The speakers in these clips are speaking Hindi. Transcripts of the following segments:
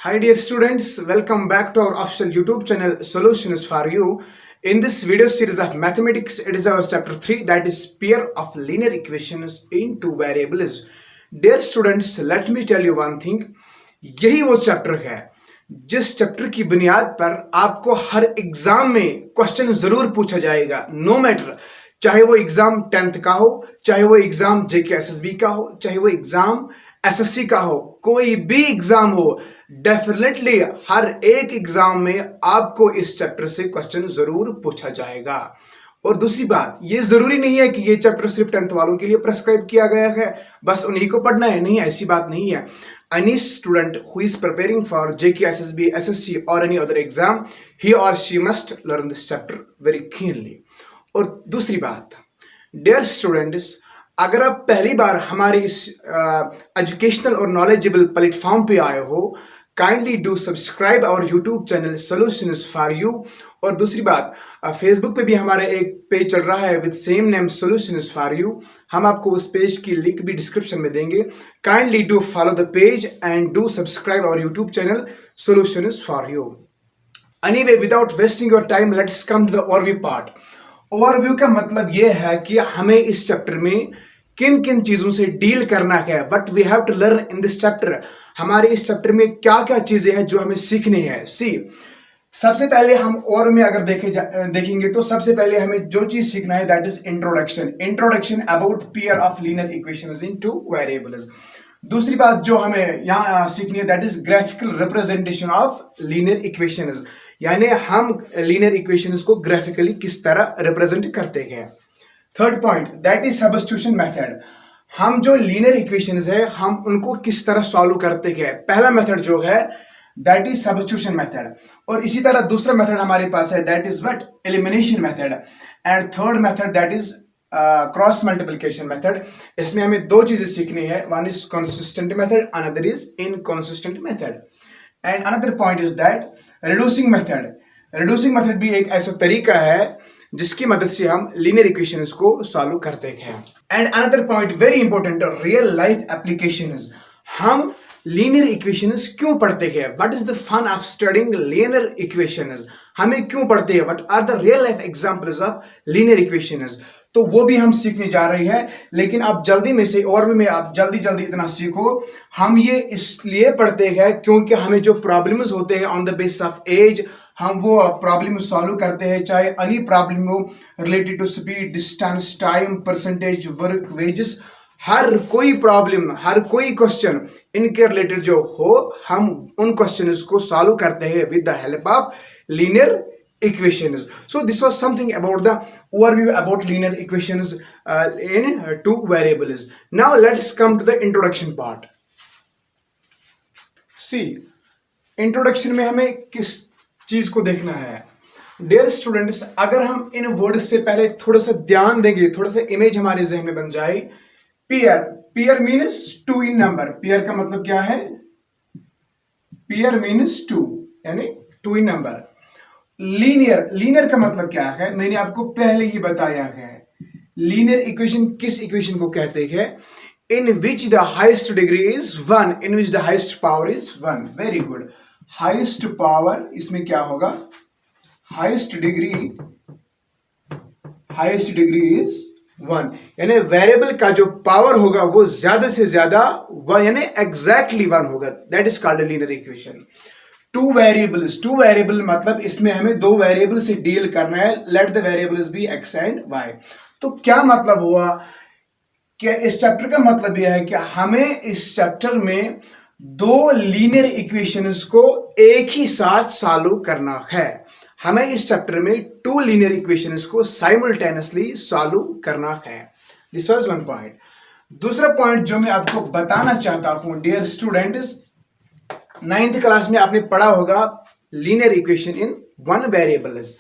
Hi dear students, welcome back to our official YouTube channel Solutions for You. In this video series of mathematics, it is our chapter 3, that is pair of linear equations in two variables. Dear students, let me tell you one thing. यही वो चैप्टर है जिस चैप्टर की बुनियाद पर आपको हर एग्जाम में क्वेश्चन जरूर पूछा जाएगा, नो मैटर, चाहे वो एग्जाम 10th का हो, चाहे वो एग्जाम जेके एसएसबी का हो, चाहे वो एग्जाम एसएससी का हो, कोई भी एग्जाम हो, डेफिनेटली हर एक एग्जाम में आपको इस चैप्टर से क्वेश्चन जरूर पूछा जाएगा। और दूसरी बात, ये जरूरी नहीं है कि ये चैप्टर सिर्फ 10th वालों के लिए प्रेस्क्राइब किया गया है, बस उन्हीं को पढ़ना है, नहीं, ऐसी बात नहीं है। Any student who is preparing for JK, SSB, SSC or any other exam, he or she must learn this chapter very keenly. और दूसरी बात, dear students, अगर आप पहली बार हमारे इस एजुकेशनल और नॉलेजेबल प्लेटफॉर्म पे आए हो, kindly do subscribe our YouTube channel solutions for you. और दूसरी बात, फेसबुक पे भी हमारा एक पेज चल रहा है with same name solutions for you. हम आपको उस पेज की लिंक भी डिस्क्रिप्शन में देंगे। Kindly do follow the page and do subscribe our YouTube channel solutions for you. Anyway, without wasting your time, let's come to the overview part. Overview का मतलब यह है कि हमें इस चैप्टर में किन किन चीजों से डील करना है, what we have to learn in this chapter. हमारे इस चैप्टर में क्या क्या चीजें हैं जो हमें सीखनी है। सी, सबसे पहले हम और में अगर देखेंगे तो सबसे पहले हमें जो चीज सीखना है that is introduction about pair of linear equations in two variables. दूसरी बात जो हमें यहाँ सीखनी है that is graphical representation of linear equations, यानी हम लीनियर इक्वेशंस को ग्राफिकली किस तरह रिप्रेजेंट करते हैं। Third point that is substitution method, हम जो लीनियर इक्वेशंस है हम उनको किस तरह सॉल्व करते हैं। पहला मेथड जो है दैट इज सब्स्टिट्यूशन मेथड, और इसी तरह दूसरा मेथड हमारे पास है that is what, elimination method, and third method that is cross multiplication method. इसमें हमें दो चीजें सीखनी है, one is consistent method, another is inconsistent method. And another point is that reducing method. Reducing method भी एक ऐसा तरीका है जिसकी मदद से हम लीनियर इक्वेशंस को सॉल्व करते हैं। And another point very important, real life applications. हम लीनियर इक्वेशंस क्यों पढ़ते हैं, what is the fun of studying linear equations, हमें क्यों पढ़ते हैं, what are the real life examples of linear equations, तो वो भी हम सीखने जा रहे हैं। लेकिन आप जल्दी में से और भी आप जल्दी इतना सीखो। हम ये इसलिए पढ़ते हैं क्योंकि हमें जो प्रॉब्लम्स होते हैं on the basis of age, हम वो प्रॉब्लम सॉल्व करते हैं, चाहे एनी प्रॉब्लम हो related to speed, distance, time, percentage, work, wages, हर कोई प्रॉब्लम, हर कोई क्वेश्चन इनके रिलेटेड जो हो, हम उन क्वेश्चंस को सॉल्व करते हैं with the help of linear equations. So this was something about the overview about linear equations in two variables. Now let's come to the introduction part. See, introduction में हमें किस चीज को देखना है। Dear students, अगर हम इन वर्ड्स पे पहले थोड़ा सा ध्यान देंगे, थोड़ा सा इमेज हमारे जहन में बन जाए। Pair means two in number. Pair का मतलब क्या है, पेयर मीन्स टू, यानी टू इन नंबर। लीनियर का मतलब क्या है, मैंने आपको पहले ही बताया है। लीनियर इक्वेशन किस इक्वेशन को कहते हैं, in which the highest degree is 1, in which the highest power is 1। Very good, highest power, इसमें क्या होगा, हाइस्ट डिग्री इज 1, यानी वेरिएबल का जो पावर होगा वो ज्यादा से ज्यादा 1, यानी एग्जैक्टली 1 होगा। That is called linear equation. Two variable मतलब इसमें हमें दो वेरिएबल से डील करना है। Let the variables be X and Y. तो क्या मतलब हुआ कि इस चैप्टर का मतलब यह है कि हमें इस चैप्टर में दो लीनियर इक्वेशंस को एक ही साथ सॉल्व करना है। हमें इस चैप्टर में टू लीनियर इक्वेशंस को साइमल्टेनियसली सॉल्व करना है। This was one point. दूसरा पॉइंट जो मैं आपको बताना चाहता हूं डियर स्टूडेंट्स, 9th क्लास में आपने पढ़ा होगा linear equation in one variables.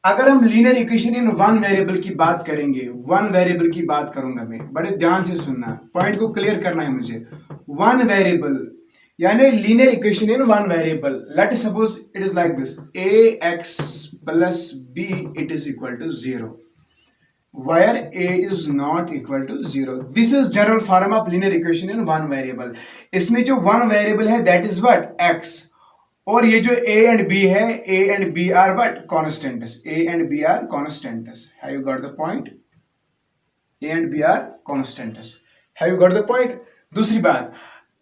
अगर हम linear equation in one variable की बात करेंगे, वन वेरिएबल की बात करूंगा मैं, बड़े ध्यान से सुनना, पॉइंट को क्लियर करना है मुझे। वन वेरिएबल यानी linear equation in one variable. Let suppose it is like this, ax plus b, it is equal to 0। where a is not equal to 0. This is general form of linear equation in one variable. इसमें जो one variable है that is what x, और ये जो a and b है, a and b are what constants. A and b are constants. Have you got the point? A and b are constants. Have you got the point? दूसरी बात,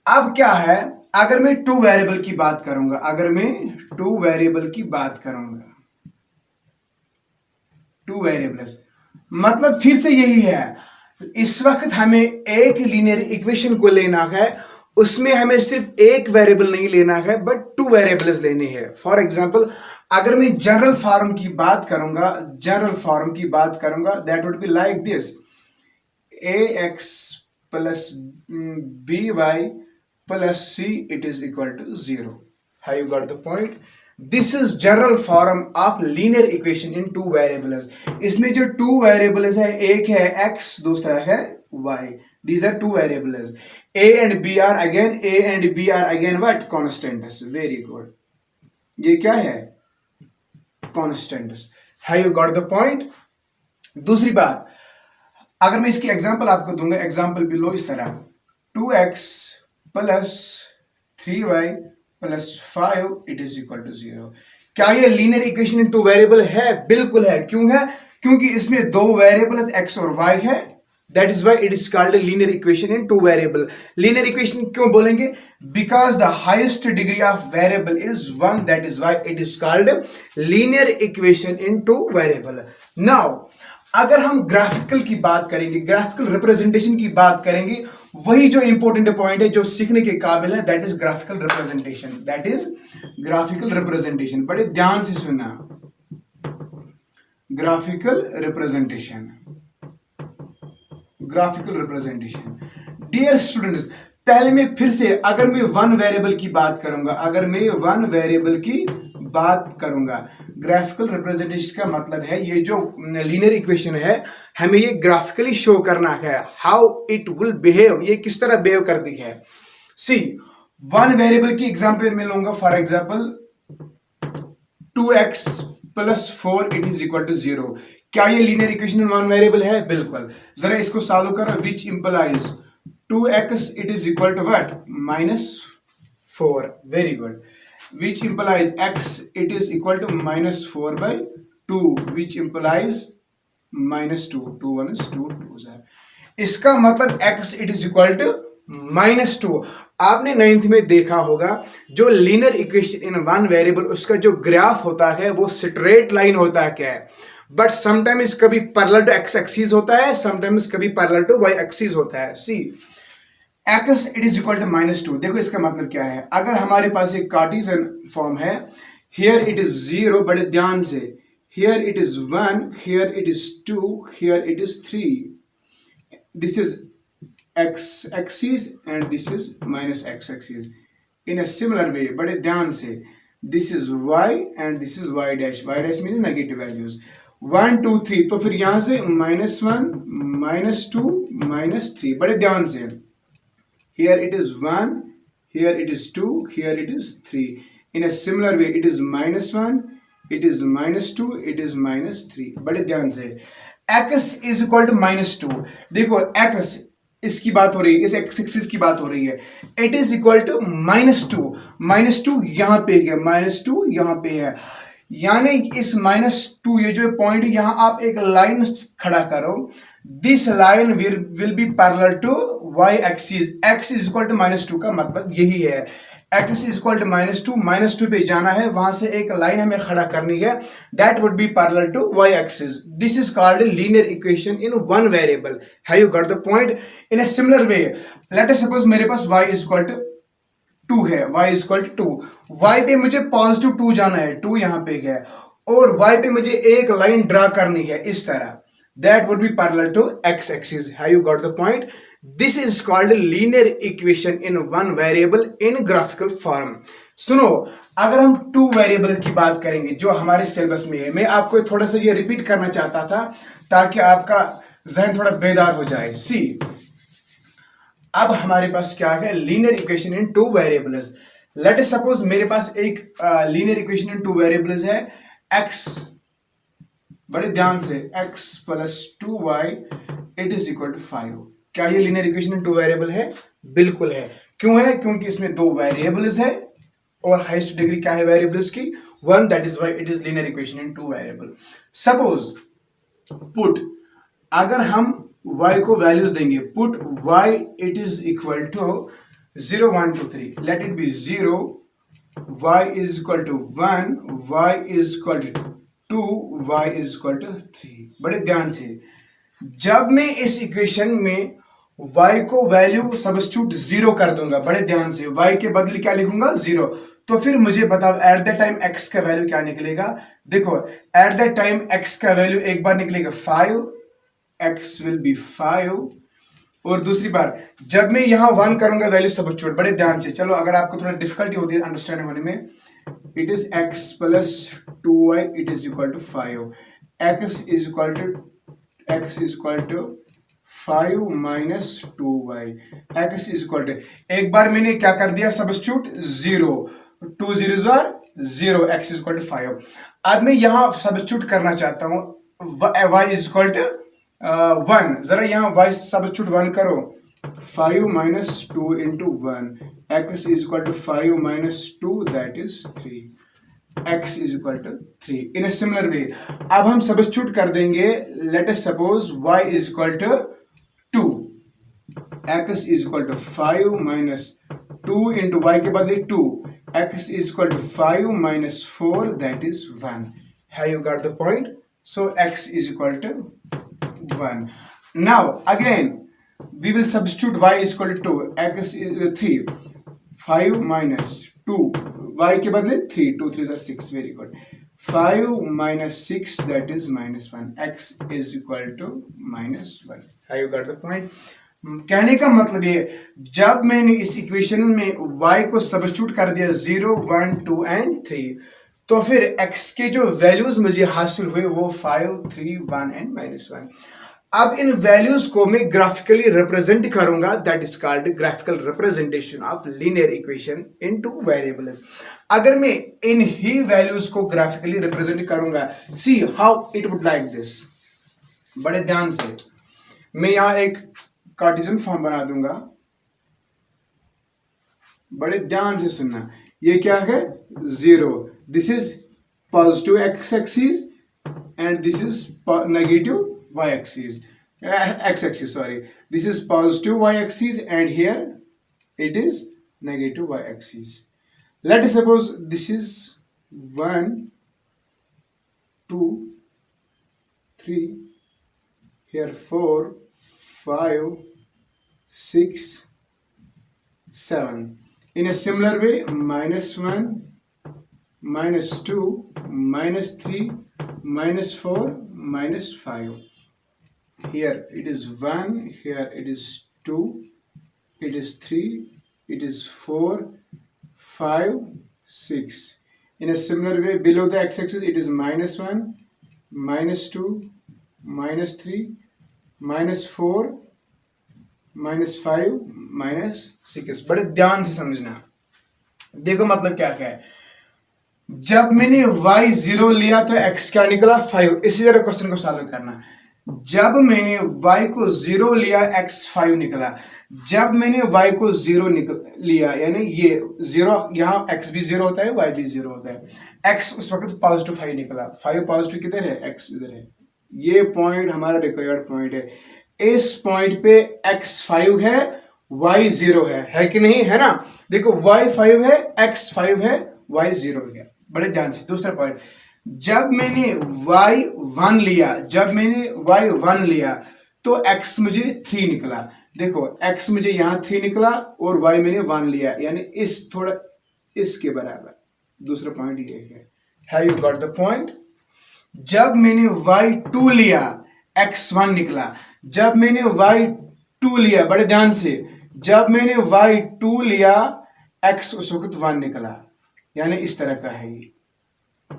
अब क्या है, अगर मैं टू वेरिएबल की बात करूंगा, अगर मैं टू वेरिएबल की बात करूंगा, टू वेरिएबल्स मतलब फिर से यही है, इस वक्त हमें एक लीनियर इक्वेशन को लेना है, उसमें हमें सिर्फ एक वेरिएबल नहीं लेना है बट टू वेरिएबल्स लेने हैं. फॉर एग्जांपल, अगर मैं जनरल फॉर्म की बात करूंगा, that would be like this, ax plus by plus c it is equal to 0. Have you got the point? This is general form of linear equation in two variables. इसमें जो two variables है, एक है x, दूसरा है y. These are two variables. A and b are again what? Constants. Very good. ये क्या है? Constants. Have you got the point? दूसरी बात, अगर मैं इसकी एग्जांपल आपको दूंगा, एग्जांपल भी लो इस तरह, 2x प्लस 3y प्लस 5 इट इज इक्वल टू 0. क्या ये linear equation in two variable है? बिल्कुल है. क्यों है? क्योंकि इसमें दो वेरिएबल्स x और y है. That is why it is called linear equation in two variable. Linear equation क्यों बोलेंगे? Because the highest degree of variable is 1. That is why it is called linear equation in two variable. Now अगर हम ग्राफिकल की बात करेंगे, ग्राफिकल रिप्रेजेंटेशन की बात करेंगे, वही जो इंपॉर्टेंट पॉइंट है जो सीखने के काबिल है, that is graphical representation. That is graphical representation. बड़े ध्यान से सुनना, graphical representation, graphical representation. Dear students, पहले मैं फिर से, अगर मैं वन वेरिएबल की बात करूंगा, ग्राफिकल रिप्रेजेंटेशन का मतलब है ये जो लीनियर इक्वेशन है, हमें ये ग्राफिकली शो करना है, हाउ इट विल बिहेव, ये किस तरह बिहेव करती है. सी, वन वेरिएबल की एग्जांपल मैं लूंगा. For example 2x plus 4 it is equal to 0. क्या ये लीनियर इक्वेशन वन वेरिएबल है? बिल्कुल. जरा इसको सॉल्व करो. Which implies 2x it is equal to what? -4. Very good. Which implies x it is equal to -4 by 2, which implies -2. 2 1 is 2 2 है. इसका मतलब x it is equal to -2. आपने 9th में देखा होगा, जो linear equation in one variable, उसका जो ग्राफ होता है वो स्ट्रेट लाइन होता है. क्या है? बट समटाइम्स कभी पैरेलल टू x एक्सिस होता है, समटाइम्स कभी पैरेलल टू y एक्सिस होता है. See, x it is equal to -2. देखो इसका मतलब क्या है. अगर हमारे पास एक कार्टेशियन फॉर्म है, हियर इट इज 0, बड़े ध्यान से, here it is 1, here it is 2, here it is 3. This is x axis and this is -x axis. In a similar वे, बड़े ध्यान से, this is y and this is y dash. y dash means negative values. 1 2 3, तो फिर यहां से -1 -2 -3. बड़े ध्यान से, here it is 1, here it is 2, here it is 3. In a similar way, it is -1, it is -2, it is -3. बड़े ध्यान से, x is equal to -2. देखो x, इसकी बात हो रही है, इस x एक्सिस की बात हो रही है. it is equal to -2. -2 यहां पे है, -2 यहां पे है, यानी इस -2, ये जो पॉइंट, यहां आप एक लाइन खड़ा करो. This line will be parallel to y axis. x is equal to -2 का मतलब यही है. x इज इक्वल टू -2 पे जाना है, वहां से एक लाइन हमें खड़ा करनी है, that would be parallel to y axis. This is called linear equation in one variable. Have you got the point? In a similar way, let us suppose मेरे पास y इज इक्वल टू 2 है, y is equal to 2. y पे मुझे पॉजिटिव 2 जाना है, 2 यहां पे है, और y पे मुझे एक लाइन ड्रा करनी है इस तरह, that would be parallel to x axis. Have you got the point? This is called linear equation in one variable in graphical form. सुनो, अगर हम टू वेरिएबल की बात करेंगे जो हमारे सिलेबस में है, मैं आपको थोड़ा सा ये रिपीट करना चाहता था ताकि आपका जहन थोड़ा बेदार हो जाए. सी, अब हमारे पास क्या है? Linear equation in two variables. Let us suppose मेरे पास एक linear equation in two variables है, x बड़े ध्यान से, x plus 2y it is equal to 5। क्या ये linear equation in two variable है? बिल्कुल है। क्यों है? क्योंकि इसमें दो वेरिएबल्स है और हाईएस्ट डिग्री क्या है वेरिएबल्स की? 1, that is why it is linear equation in two variable. Suppose put, अगर हम y को वैल्यूज देंगे, put y it is equal to 0 1 2 3, let it be 0, y is equal to 1, y is equal to 2, y is equal to 3। बड़े ध्यान से, जब मैं इस इक्वेशन में y को वैल्यू सब्स्टिट्यूट 0 कर दूंगा, बड़े ध्यान से, y के बदले क्या लिखूंगा? 0, तो फिर मुझे बताओ एट द टाइम x का वैल्यू क्या निकलेगा? देखो एट द टाइम x का वैल्यू एक बार निकलेगा 5, x विल बी 5, और दूसरी बार जब मैं यहां 1 करूंगा वैल्यू सब्स्टिट्यूट, बड़े ध्यान से, चलो अगर आपको थोड़ा डिफिकल्टी होती है अंडरस्टैंड होने में, it is x plus 2y it is equal to 5, x is equal to 5 minus 2y, x is equal to, एक बार मैंने क्या कर दिया substitute? 0, 2 zeros are 0, x is equal to 5। अब मैं यहां सब्स्टिट्यूट करना चाहता हूं y इज इक्वल टू 1, जरा यहां y सब्स्टिट्यूट 1 करो, 5 minus 2 into 1, x is equal to 5 minus 2 that is 3, x is equal to 3। In a similar way अब हम सब्स्टिट्यूट कर देंगे, let us suppose y is equal to 2, x is equal to 5 minus 2 into y के बदले 2, x is equal to 5 minus 4 that is 1. Have you got the point? So x is equal to 1. Now again we will substitute y is equal to 2, x is 3, 5 minus 2, y के बदले 3, 2 3 are 6, very good, 5 minus 6 that is minus 1, x is equal to minus 1. Have you got the point? कहने का मतलब ये, जब मैंने इस इक्वेशन में y को सब्स्टिट्यूट कर दिया 0 1 2 एंड 3, तो फिर x के जो वैल्यूज मुझे हासिल हुए वो 5 3 1 एंड -1। अब इन वैल्यूज को मैं ग्राफिकली रिप्रेजेंट करूंगा, that is called graphical representation of linear equation into variables. अगर मैं इन ही वैल्यूज को ग्राफिकली रिप्रेजेंट करूंगा, see how it would like this. बड़े ध्यान से, मैं यहां एक कार्टेशियन फॉर्म बना दूंगा, बड़े ध्यान से सुनना, ये क्या है? 0, this is positive x axis and this is negative y axis, x axis, sorry, this is positive y axis and here it is negative y axis. Let suppose this is 1 2 3, here 4 5 6 7. In a similar way, -1 -2 -3 -4 -5. Here it is 1, here it is 2, it is 3, it is 4 5 6. In a similar way, below the x-axis it is -1 -2 -3 -4 -5 -6। बड़े ध्यान से समझना, देखो मतलब क्या क्या है। जब मैंने y 0 लिया तो x क्या निकला? 5। इसी तरह क्वेश्चन को सॉल्व करना, जब मैंने y को 0 लिया x 5 निकला, जब मैंने y को 0 लिया, यानी ये 0, यहाँ x भी 0 होता है, y भी 0 होता है, x उस वक्त पॉजिटिव 5 निकला, 5 पॉजिटिव किधर है? x इधर है। ये पॉइंट हमारा रिक्वायर्ड पॉइंट है, इस पॉइंट पे x 5 है, y 0 है कि नहीं? है ना? देखो y 5 है, x 5 है, y 0 है। बड़े ध्यान से, दूसरा पॉइंट, जब मैंने y 1 लिया, जब मैंने y 1 लिया तो x मुझे 3 निकला। देखो x मुझे यहाँ 3 निकला और y मैंने 1 लिया, यानी इस थोड़ा इसके बराबर। दूसरा पॉइंट ये है, have you got the point? जब मैंने y2 लिया x1 निकला, जब मैंने y2 लिया, बड़े ध्यान से, जब मैंने y2 लिया x उस वक्त 1 निकला, यानी इस तरह का है ये।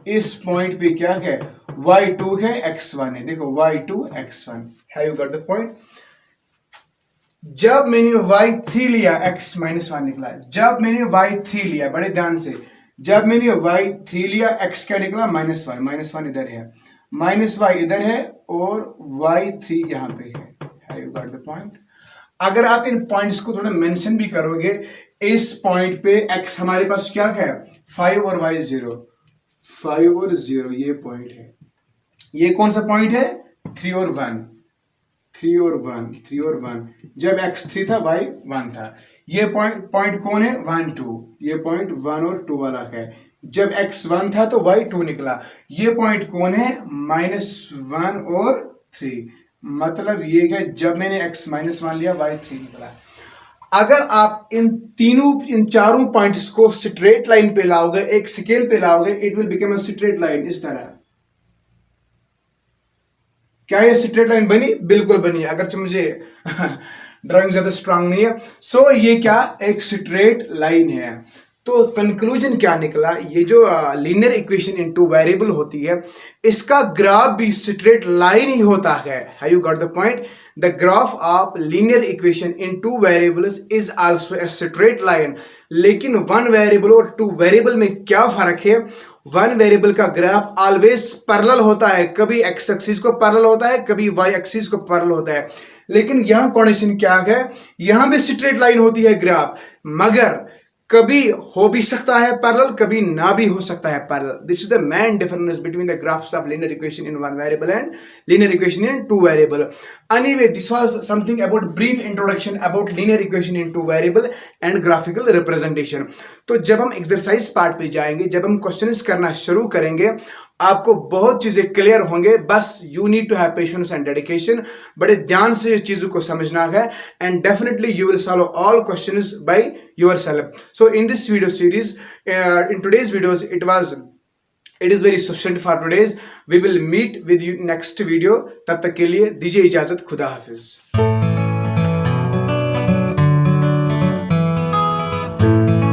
इस पॉइंट पे क्या है? y2 है, x1 है। देखो y2 x1, have you got the point? जब मैंने y3 लिया x -1 निकला, जब मैंने y3 लिया, बड़े ध्यान से, जब मैंने y3 लिया x क्या निकला? -1, -1 इधर है, माइनस वाई इधर है और y3 यहाँ पे है. Have you got the point? अगर आप इन पॉइंट्स को थोड़ा मेंशन भी करोगे, इस पॉइंट पे x हमारे पास क्या है 5 और y 0, 5 और 0 ये पॉइंट है. ये कौन सा पॉइंट है 3 और 1, 3 और 1, 3 और 1. जब x 3 था y 1 था. ये पॉइंट कौन है 1 2, ये पॉइंट 1 और 2 वाला है. जब x 1 था तो y 2 निकला. ये पॉइंट कौन है -1 और 3. मतलब ये है जब मैंने x -1 लिया y 3 निकला. अगर आप इन चारों पॉइंट्स को स्ट्रेट लाइन पे लाओगे, एक स्केल पे लाओगे, it will become a straight line. इस तरह क्या ये स्ट्रेट लाइन बनी? बिल्कुल बनी. अगर मुझे ड्राइंग ज्यादा स्ट्रांग नहीं है. सो ये क्या एक स्ट्रेट लाइन है. तो कंक्लूजन क्या निकला, ये जो linear equation in two variable होती है, इसका ग्राफ भी स्ट्रेट लाइन ही होता है. Have you got the point? The graph of linear equation in two variables is also a straight line. लेकिन वन वेरिएबल और टू वेरिएबल में क्या फर्क है? वन वेरिएबल का ग्राफ ऑलवेज पैरेलल होता है. कभी एक्स एक्सिस को पैरेलल होता है, कभी वाई एक्सिस को पैरेलल होता है. लेकिन यहां कंडीशन क्या है? यहां भी स्ट्रेट लाइन होती है ग्राफ, मगर कभी हो भी सकता है पैरेलल, कभी ना भी हो सकता है parallel. This is the main difference between the graphs of linear equation in one variable and linear equation in two variable. Anyway, this was something about brief introduction about linear equation in two variable and graphical representation. तो जब हम एक्सरसाइज पार्ट पे जाएंगे, जब हम क्वेश्चंस करना शुरू करेंगे, आपको बहुत चीजें क्लियर होंगे. बस you need to have patience and dedication. बड़े ध्यान से चीजों को समझना है, and definitely you will solve all questions by yourself. So in this video series, in today's videos, it is very sufficient for today's. We will meet with you next video. तब तक के लिए दीजिए इजाजत. खुदा हाफिज.